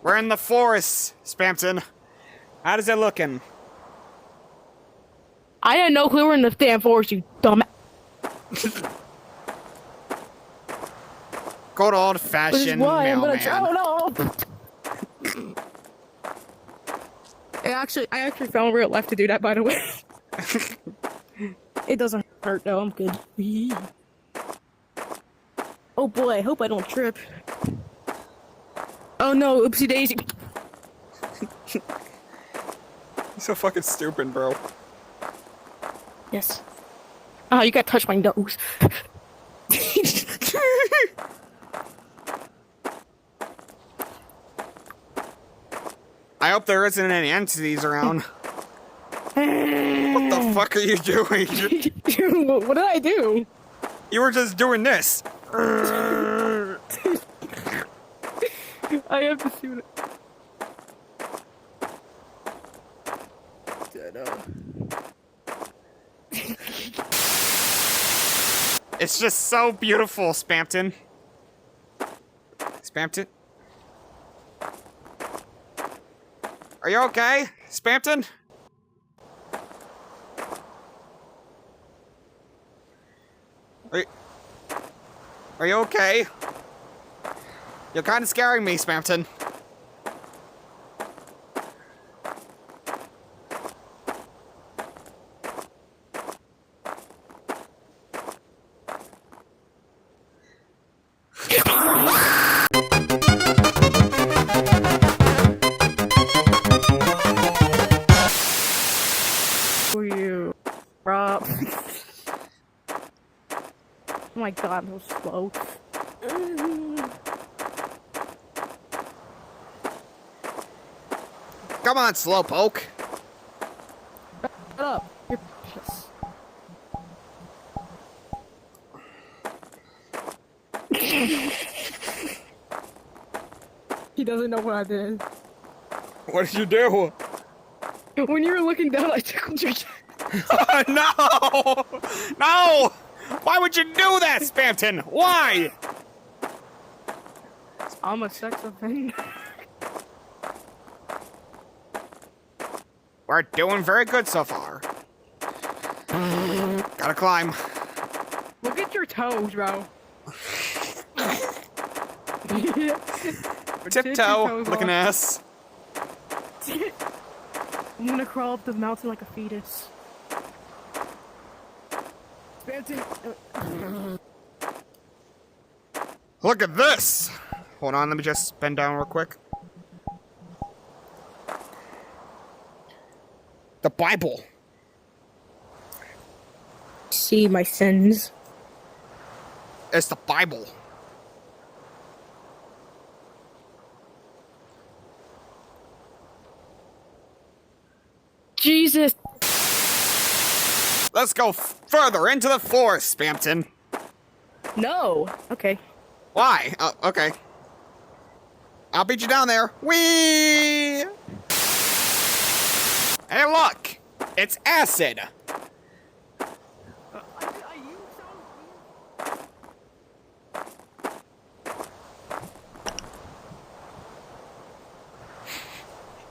We're in the forest, Spamton. How does it looking? I didn't know we were in the damn forest, you dumb. Good old-fashioned mailman. I actually found real life to do that, by the way. It doesn't hurt though. I'm good. Oh boy, I hope I don't trip. Oh no, oopsie daisy. You're so fucking stupid, bro. Yes. Ah, you gotta touch my nose. I hope there isn't any entities around. What the fuck are you doing? What did I do? You were just doing this. I have to shoot it. It's just so beautiful, Spamton. Spamton? Are you okay, Spamton? Are you okay? You're kind of scaring me, Spamton. For you, Rob. Oh my god, that was slow. Come on, Slowpoke. Shut up. You're piss. He doesn't know what I did. What did you do? When you were looking down, I tickled your chin. No! No! Why would you do that, Spamton? Why? I'm a sex offender. We're doing very good so far. Gotta climb. Look at your toes, bro. Tiptoe, like an ass. I'm gonna crawl up the mountain like a fetus. Look at this! Hold on, let me just bend down real quick. The Bible. See my sins. It's the Bible. Jesus. Let's go further into the forest, Spamton. No. Okay. Why? Okay. I'll beat you down there. Whee! Hey, look! It's acid!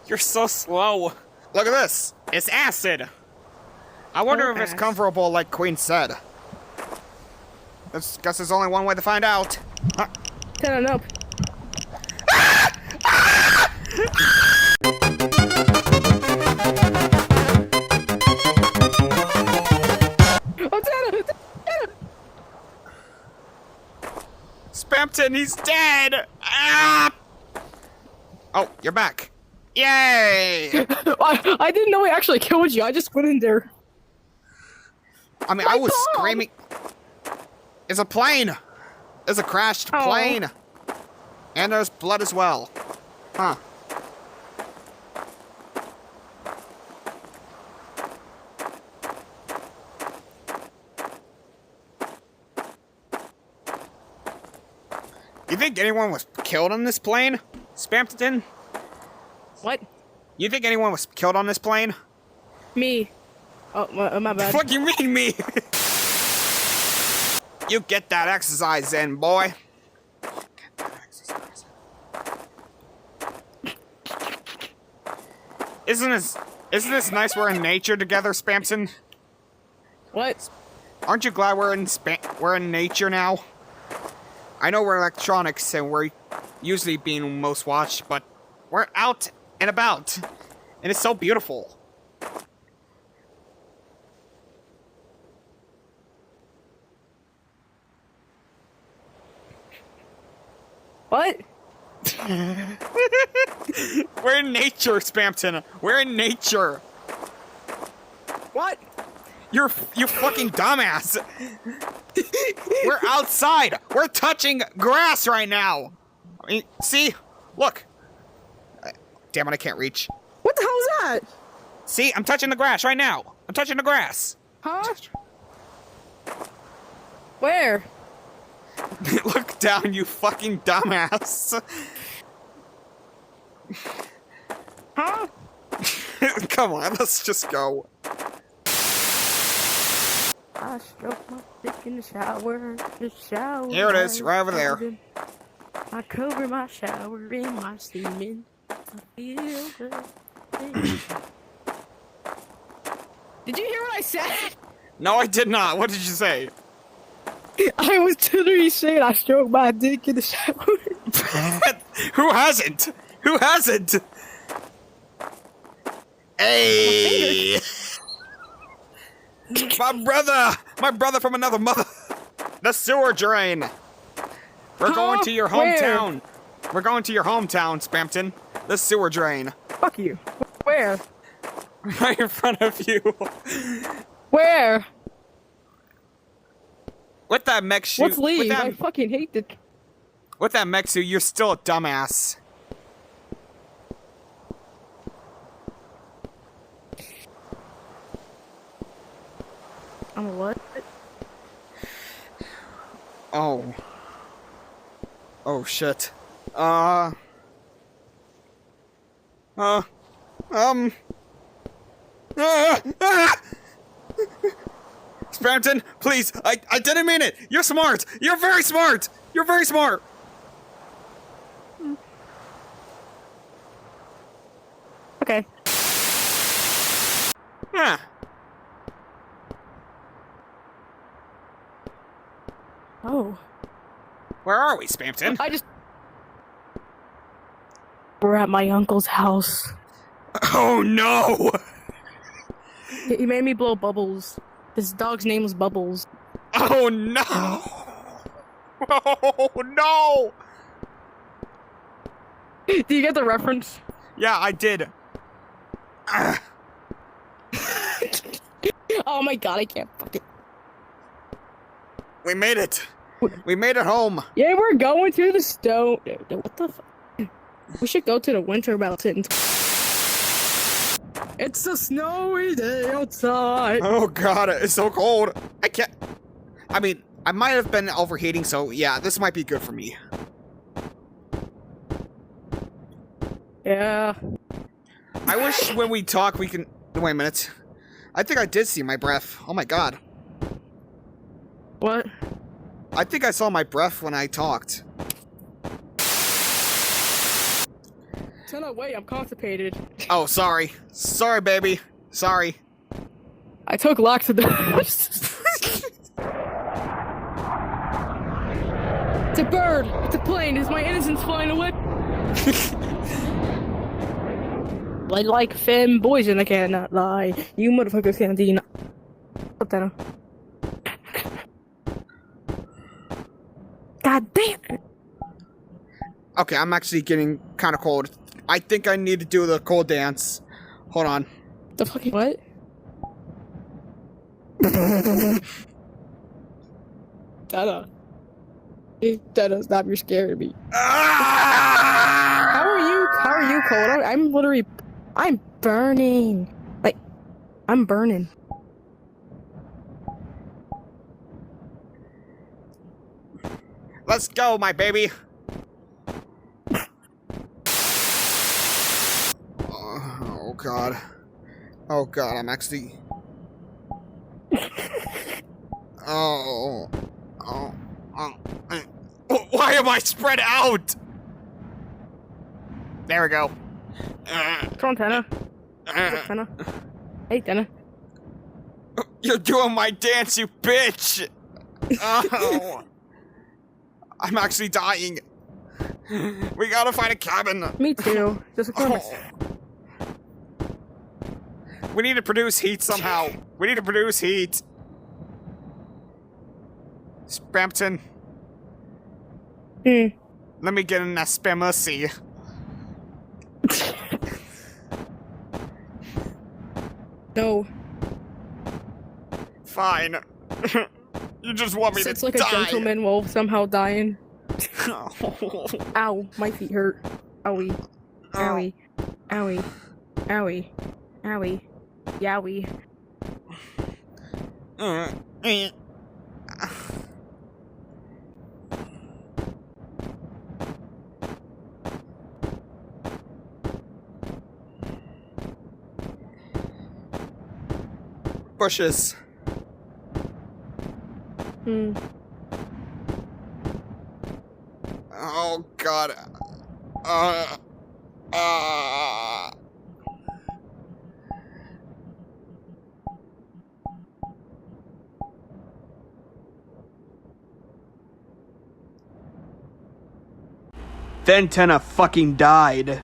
You're so slow. Look at this. It's acid. I wonder if it's comfortable like Queen said. Guess there's only one way to find out. Tenna, nope. Oh, Tenna! Spamton, he's dead! Ah! Oh, you're back. Yay! I didn't know he actually killed you. I just went in there. I mean, I was screaming. It's a plane! It's a crashed plane! And there's blood as well. Huh. You think anyone was killed on this plane? Spamton? What? You think anyone was killed on this plane? Me. Oh, my bad. What do you mean, me? You get that exercise in, boy. Get that exercise in. Isn't this nice? We're in nature together, Spamton. What? Aren't you glad we're in nature now? I know we're electronics and we're usually being most watched, but we're out and about, and it's so beautiful. What? We're in nature, Spamton. We're in nature. What? You fucking dumbass. We're outside. We're touching grass right now. I mean, see? Look. Damn it, I can't reach. What the hell is that? See? I'm touching the grass right now. I'm touching the grass. Huh? Where? Look down, you fucking dumbass. Huh? Come on, let's just go. I stroke my dick in the shower. The shower. Here it is, right over there. I cover my shower in my semen. I feel good. Did you hear what I said? No, I did not. What did you say? I was literally saying I stroked my dick in the shower. Who hasn't? Who hasn't? Hey! My brother from another mother. The sewer drain. We're going to your hometown. Where? We're going to your hometown, Spamton. The sewer drain. Fuck you. Where? Right in front of you. Where? With that mech suit. Let's leave. I fucking hate this. With that mech suit, you're still a dumbass. I'm a what? Oh. Oh shit. Spamton, please, I didn't mean it! You're smart! You're very smart! You're very smart! Okay. Yeah. Oh. Where are we, Spamton? We're at my uncle's house. Oh no! He made me blow bubbles. His dog's name was Bubbles. Oh no! Oh no! Do you get the reference? Yeah, I did. Oh my god, I can't fucking. We made it. We made it home. Yeah, we're going to the stone. What the fuck? We should go to the winter mountains. It's a snowy day outside. Oh god, it's so cold. I can't. I mean, I might have been overheating, so yeah, this might be good for me. Yeah. I wish when we talk we can. Wait a minute. I think I did see my breath. Oh my god. What? I think I saw my breath when I talked. Tenna, wait, I'm constipated. Oh, sorry. Sorry, baby. Sorry. I took laxatives. It's a bird. It's a plane. Is my innocence flying away? I like femboys and I cannot lie. You motherfuckers can't deny. Stop, Tenna. God damn it. Okay, I'm actually getting kind of cold. I think I need to do the cold dance. Hold on. The fucking what? Tenna. Tenna, stop, you're scaring me. Ah! How are you cold? I'm burning. Like, I'm burning. Let's go, my baby. Oh god. Oh god, I'm actually. Oh. Why am I spread out? There we go. Come on, Tenna. What's up, Tenna? Hey, Tenna. You're doing my dance, you bitch! Oh. I'm actually dying. We gotta find a cabin. Me too. Just a promise. We need to produce heat somehow. We need to produce heat. Spamton. Let me get in that spamussy. No. Fine. You just want me It's to like die. a gentleman while somehow dying. Ow, my feet hurt. Owie. Owie. Owie. Owie. Owie. Yowie. Bushes. Oh god. Then Tenna fucking died.